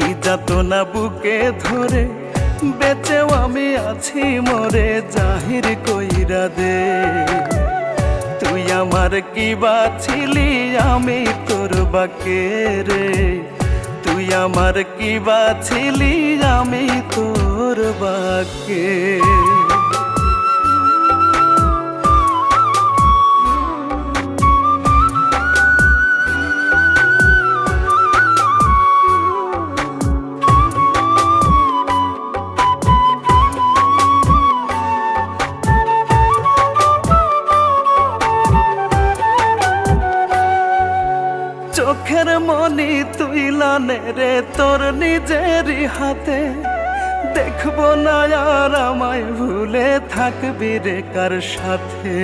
নির্যাতনা বুকে ধরে বেঁচেও আমি আছি মরে, জাহির কইরা দে তুই আমার কি বাছিলি, আমি তোর বাকে রে। তুই আমার কি বাছিলি, আমি তোর বাকে। চোখের মনি তুই লানে রে তোর নিজেরই হাতে, দেখবো না আর আমায় ভুলে থাকবি রে কার সাথে।